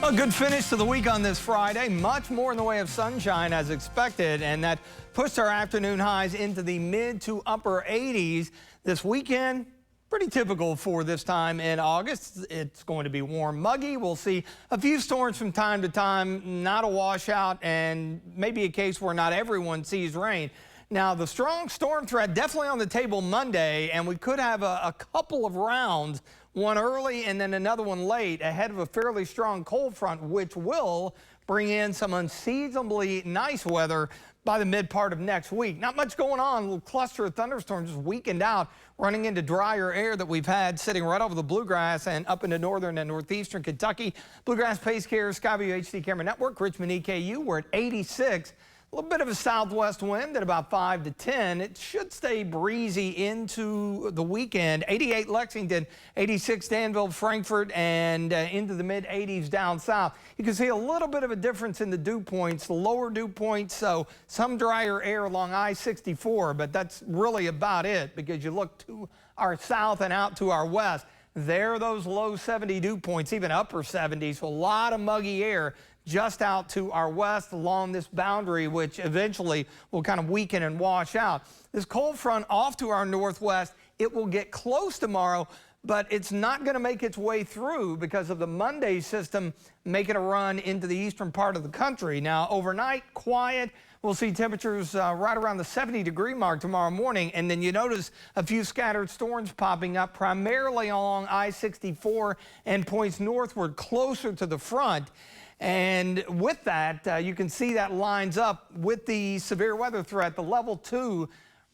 A good finish to the week on this Friday. Much more in the way of sunshine as expected, and that pushed our afternoon highs into the mid to upper 80s. This weekend, pretty typical for this time in August. It's going to be warm, muggy. We'll see a few storms from time to time, not a washout, and maybe a case where not everyone sees rain. Now, the strong storm threat definitely on the table Monday, and we could have a couple of rounds, one early and then another one late, ahead of a fairly strong cold front, which will bring in some unseasonably nice weather by the mid part of next week. Not much going on. A little cluster of thunderstorms just weakened out, running into drier air that we've had sitting right over the bluegrass and up into northern and northeastern Kentucky. Bluegrass Pace Care, Skyview HD Camera Network, Richmond EKU, we're at 86. A little bit of a southwest wind at about 5 to 10. It should stay breezy into the weekend. 88 Lexington, 86 Danville, Frankfort, and into the mid-80s down south. You can see a little bit of a difference in the dew points, the lower dew points, so some drier air along I-64, but that's really about it because you look to our south and out to our west. There are those low 70 dew points, even upper 70s, so a lot of muggy air just out to our west along this boundary, which eventually will kind of weaken and wash out. This cold front off to our northwest, it will get close tomorrow, but it's not going to make its way through because of the Monday system making a run into the eastern part of the country. Now, overnight, quiet. We'll see temperatures right around the 70-degree mark tomorrow morning, and then you notice a few scattered storms popping up primarily along I-64 and points northward closer to the front. And with that, you can see that lines up with the severe weather threat. The level 2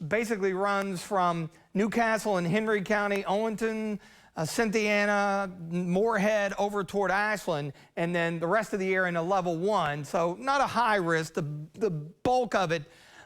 basically runs from Newcastle and Henry County, Owenton, Cynthiana, Moorhead over toward Ashland, and then the rest of the area in a level 1. So not a high risk. The bulk of it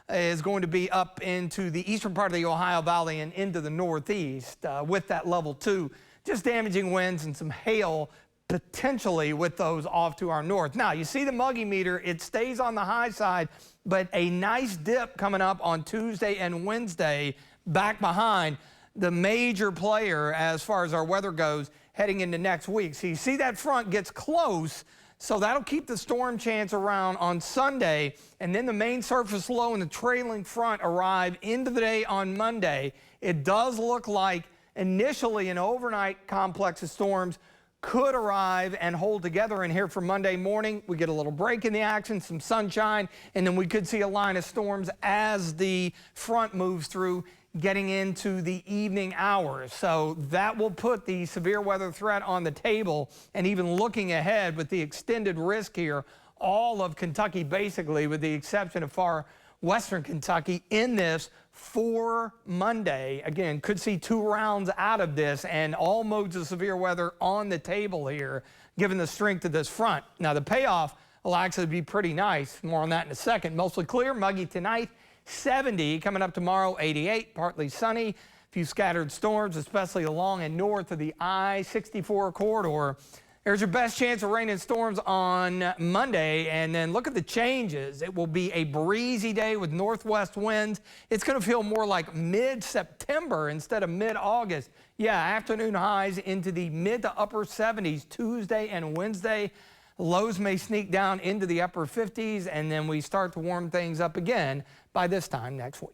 is going to be up into the eastern part of the Ohio Valley and into the northeast with that level 2. Just damaging winds and some hail potentially with those off to our north. Now, you see the muggy meter, it stays on the high side, but a nice dip coming up on Tuesday and Wednesday back behind the major player as far as our weather goes heading into next week. So you see that front gets close, so that'll keep the storm chance around on Sunday, and then the main surface low and the trailing front arrive into the day on Monday. It does look like initially an overnight complex of storms could arrive and hold together in here for Monday morning. We get a little break in the action, some sunshine, and then we could see a line of storms as the front moves through, getting into the evening hours. So that will put the severe weather threat on the table, and even looking ahead with the extended risk here, all of Kentucky basically, with the exception of far western Kentucky, in this for Monday. Again, could see 2 rounds out of this and all modes of severe weather on the table here, given the strength of this front. Now, the payoff will actually be pretty nice. More on that in a second. Mostly clear, muggy tonight, 70. Coming up tomorrow, 88, partly sunny. A few scattered storms, especially along and north of the I-64 corridor. There's your best chance of rain and storms on Monday, and then look at the changes. It will be a breezy day with northwest winds. It's going to feel more like mid-September instead of mid-August. Yeah, afternoon highs into the mid to upper 70s Tuesday and Wednesday. Lows may sneak down into the upper 50s, and then we start to warm things up again by this time next week.